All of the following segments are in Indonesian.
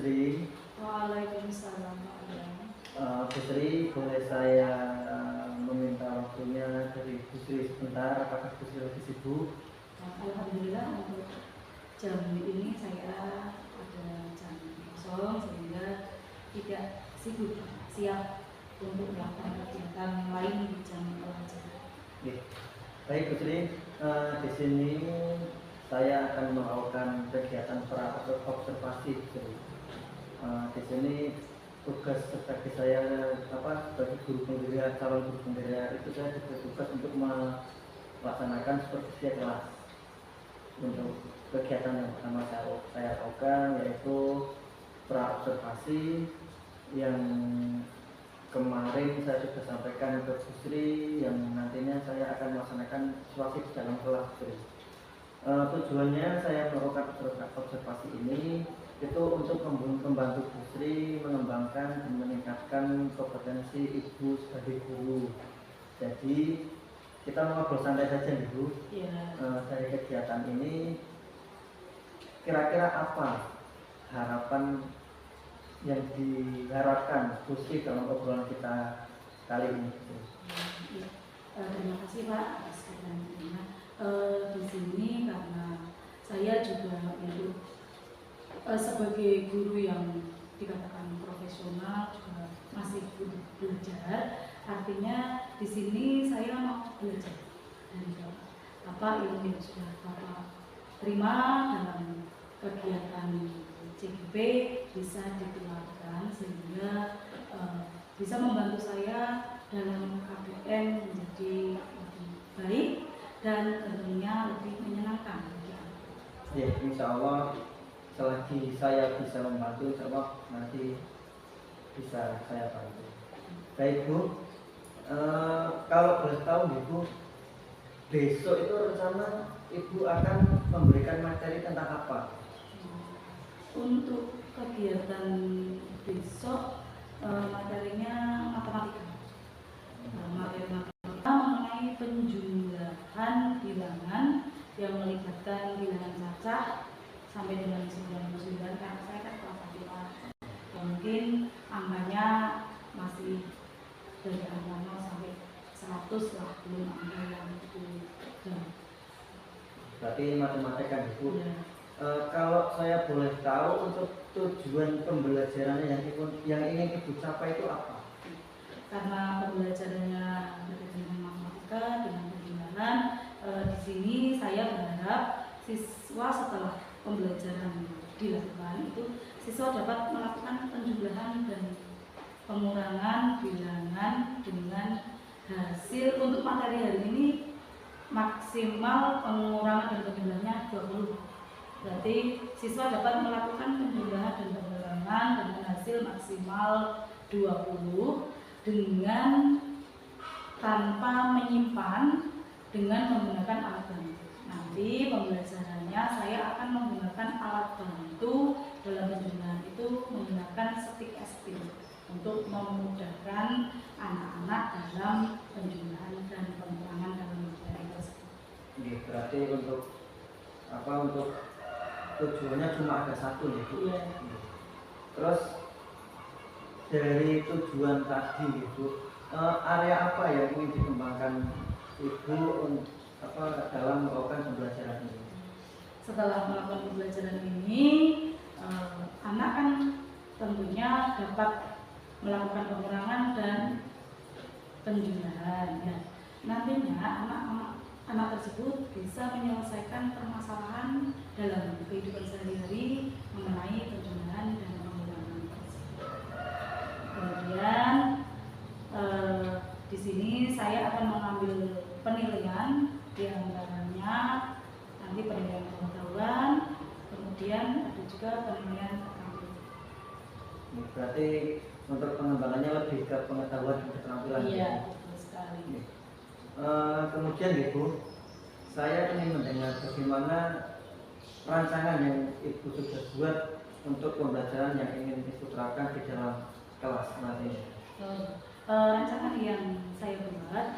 Sri. Waalaikumsalam Pak Adang. Bu Sri, boleh saya meminta waktunya dari Bu Sri sebentar? Apakah Bu Sri lagi sibuk? Alhamdulillah untuk jam ini saya ada jam kosong sehingga tidak sibuk, siap untuk melakukan kegiatan lain di jam pelajaran. Baik Bu Sri, di sini saya akan melakukan kegiatan observasi Bu Sri. Di sini tugas sebagai saya sebagai guru pembela, calon guru pembela itu saya bertugas untuk melaksanakan supervisi kelas. Untuk kegiatan yang pertama saya lakukan yaitu pra-observasi yang kemarin saya sudah sampaikan ke Bu Sri, yang nantinya saya akan melaksanakan situasi di dalam kelas Bu Sri. Tujuannya saya melakukan observasi ini itu untuk membantu Bu Sri mengembangkan dan meningkatkan kompetensi Ibu sebagai guru. Jadi kita ngobrol santai saja Bu. Dari kegiatan ini kira-kira apa harapan yang diharapkan Bu Sri dalam obrolan kita kali ini? Terima kasih Pak atas pertanyaannya. Di sini karena saya juga untuk sebagai guru yang dikatakan profesional juga masih belajar, artinya di sini saya mau belajar dari apa ilmu yang sudah Bapak terima dalam kegiatan CGP bisa ditularkan sehingga bisa membantu saya dalam KBM menjadi lebih baik dan tentunya lebih menyenangkan. Ya, insya Allah selagi saya bisa membantu, insya Allah nanti bisa saya bantu. Baik Bu, kalau boleh tahu Bu, besok itu rencana Ibu akan memberikan materi tentang apa? Untuk kegiatan besok materinya matematika. Materi matematika mengenai penjumlahan bilangan yang melibatkan bilangan cacah sampai dengan 99, karena saya kan kelas 1. Mungkin angkanya masih dari angka 0 sampai 100 lah, belum angka yang itu. Berarti matematika Bu. Kalau saya boleh tahu untuk tujuan pembelajarannya yang ingin Ibu capai itu apa? Karena pembelajarannya berkaitan dengan matematika dengan penjumlahan, di sini saya berharap siswa setelah pembelajaran dilakukan itu siswa dapat melakukan penjumlahan dan pengurangan bilangan dengan hasil untuk materi hari ini maksimal pengurangan dan penjumlahannya 20. Berarti siswa dapat melakukan penjumlahan dan pengurangan dengan hasil maksimal 20 dengan tanpa menyimpan dengan menggunakan alat bantu. Nanti pembelajarannya saya akan menggunakan alat bantu dalam penjumlahan itu menggunakan stick SP untuk memudahkan anak-anak dalam penjumlahan dan pengurangan dalam materi tersebut. Berarti untuk tujuannya cuma ada satu ya Bu? Iya. Terus dari tujuan tadi Bu, area apa yang ingin dikembangkan Ibu dalam melakukan pembelajaran ini? Setelah melakukan pembelajaran ini, anak kan tentunya dapat melakukan pengurangan dan penjumlahan. Ya. Nantinya anak tersebut bisa menyelesaikan permasalahan dalam kehidupan sehari-hari mengenai penjumlahan dan pengurangan tersebut. Kemudian di sini saya akan mengambil penilaian di antaranya nanti penilaian pengetahuan, kemudian ada juga penilaian keterampilan. Berarti untuk pengembangannya lebih ke pengetahuan dan keterampilan. Iya, betul sekali. Kemudian Ibu, saya ingin mendengar bagaimana rancangan yang Ibu sudah buat untuk pembelajaran yang ingin Ibu terapkan di dalam kelas nantinya. Rancangan yang saya buat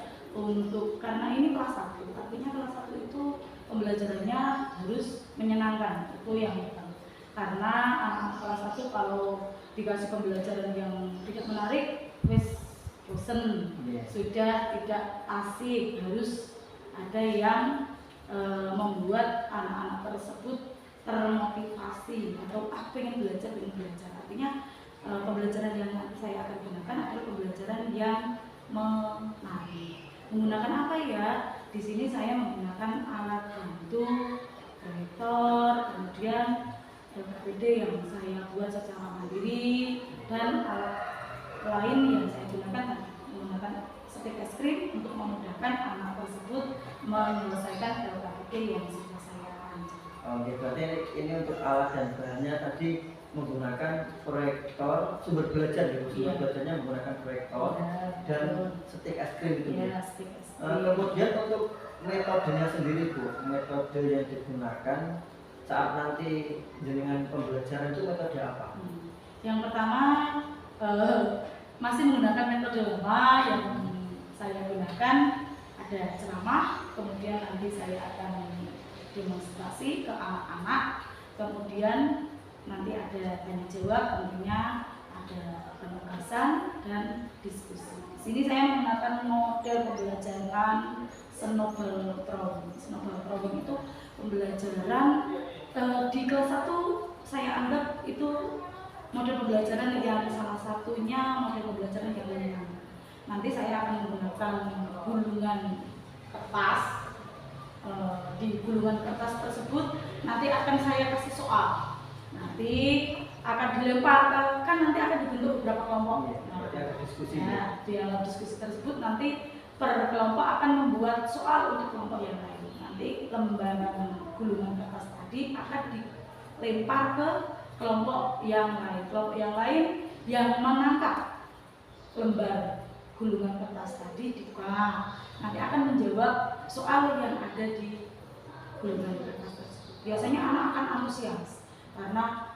karena ini kelas 1, artinya kelas 1 itu pembelajarannya harus menyenangkan, itu yang pertama. karena anak kelas 1 kalau dikasih pembelajaran yang tidak menarik wis bosen, sudah tidak asik, harus ada yang membuat anak-anak tersebut termotivasi atau pengen belajar. Artinya pembelajaran yang nanti saya akan gunakan adalah pembelajaran yang menarik. Menggunakan apa ya? Di sini saya menggunakan alat bantu, proyektor, kemudian PPT yang saya buat secara mandiri, dan alat lain yang saya gunakan menggunakan stick es krim untuk memudahkan anak tersebut menyelesaikan LKPD yang sudah saya rancang. Oke, berarti ini untuk alat dan bahannya tadi menggunakan proyektor, sumber belajar gitu, sumber belajarnya menggunakan proyektor dan stick es krim gitu. Stick es krim. Kemudian untuk metodenya sendiri Bu, metode yang digunakan saat nanti dengan pembelajaran itu metode apa? Yang pertama masih menggunakan metode lama yang saya gunakan, ada ceramah, kemudian nanti saya akan demonstrasi ke anak-anak, kemudian nanti ada tanya jawab, tentunya ada penugasan dan diskusi. Di sini saya menggunakan model pembelajaran snowball drawing. Snowball drawing itu pembelajaran di kelas 1 saya anggap itu model pembelajaran yang salah satunya model pembelajaran yang ringan. Nanti saya akan menggunakan gulungan kertas. Di gulungan kertas tersebut nanti akan saya kasih soal. Nanti akan dilempar, kan nanti akan dibentuk beberapa kelompok. Di dalam diskusi tersebut nanti per kelompok akan membuat soal untuk kelompok yang lain. Nanti lembaran gulungan kertas tadi akan dilempar ke kelompok yang lain. Kelompok yang lain yang menangkap lembar gulungan kertas tadi dibuka, nanti akan menjawab soal yang ada di gulungan kertas tersebut. Biasanya anak akan antusias karena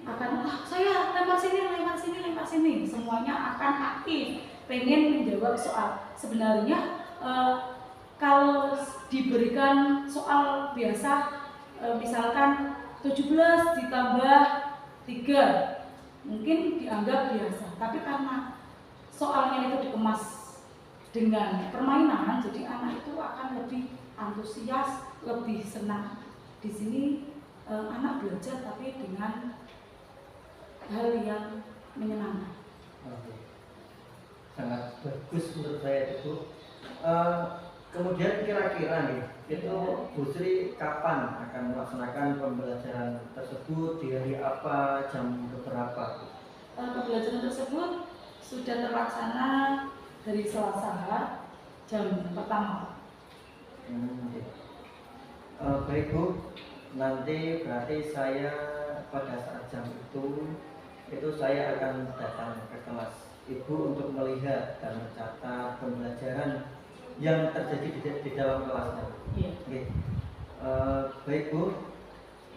akan saya lempar sini, semuanya akan aktif, pengen menjawab soal. Sebenarnya kalau diberikan soal biasa, misalkan 17 ditambah 3 mungkin dianggap biasa, tapi karena soalnya itu dikemas dengan permainan, jadi anak itu akan lebih antusias, lebih senang. Di sini anak belajar tapi dengan hal yang menyenangkan. Oke. Sangat bagus menurut saya itu. Kemudian kira-kira nih, itu Bu Sri kapan akan melaksanakan pembelajaran tersebut, di hari apa, jam berapa? Pembelajaran tersebut sudah terlaksana dari Selasa jam pertama. Baik Bu, nanti berarti saya pada saat jam itu saya akan datang ke kelas Ibu untuk melihat dan mencatat pembelajaran yang terjadi di dalam kelasnya. Okay. Baik Bu,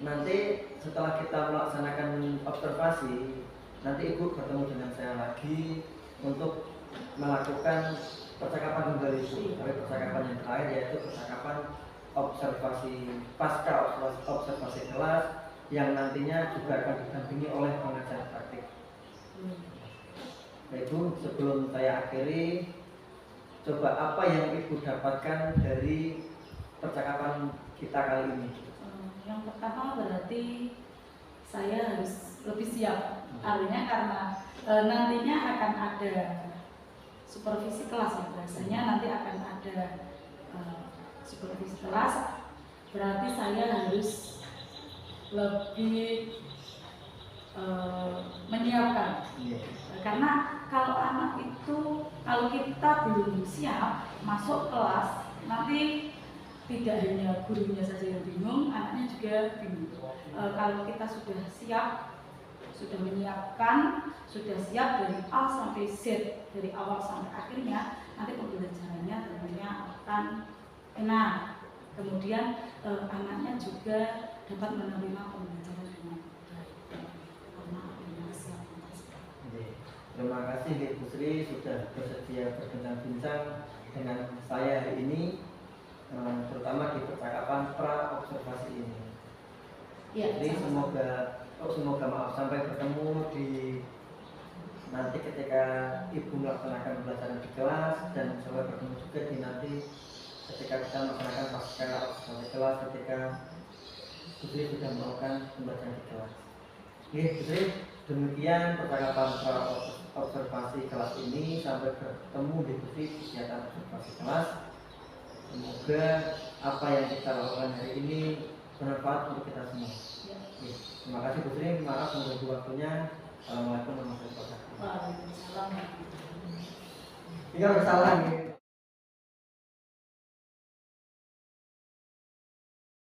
nanti setelah kita melaksanakan observasi, nanti Ibu bertemu dengan saya lagi untuk melakukan percakapan kembali Bu. Percakapan yang terakhir yaitu percakapan observasi pasca observasi kelas yang nantinya juga akan didampingi oleh pengajar praktik. Baik Bu, sebelum saya akhiri, coba apa yang Ibu dapatkan dari percakapan kita kali ini? Yang pertama berarti saya harus lebih siap. Artinya karena nantinya akan ada supervisi kelas ya, biasanya nanti akan ada supervisi kelas, berarti saya harus lebih menyiapkan. Karena kalau anak itu, kalau kita belum siap masuk kelas, nanti tidak hanya gurunya saja yang bingung, anaknya juga bingung. Kalau kita sudah siap, sudah menyiapkan, sudah siap dari A sampai Z, dari awal sampai akhirnya, nanti pembelajarannya tentunya akan enak. Kemudian anaknya juga dapat menerima pembelajaran dengan baik karena dengan siap. Terima kasih Bu Sri sudah bersedia berbincang-bincang dengan saya hari ini, terutama di percakapan pra observasi ini. Ya, jadi semoga Oh, semoga maaf sampai bertemu di nanti ketika ibu melaksanakan pembelajaran di kelas, dan sampai bertemu juga di nanti ketika kita melaksanakan pasca observasi kelas ketika Putri sudah melakukan pembelajaran di kelas. Oke, Putri, demikian percakapan soal observasi kelas ini. Sampai bertemu di Putri kegiatan observasi kelas. Semoga apa yang kita lakukan hari ini bermanfaat untuk kita semua. Oke, terima kasih Putri, maaf mengganggu waktunya. Assalamualaikum warahmatullahi wabarakatuh. Waalaikumsalam. Tinggal kesalahan.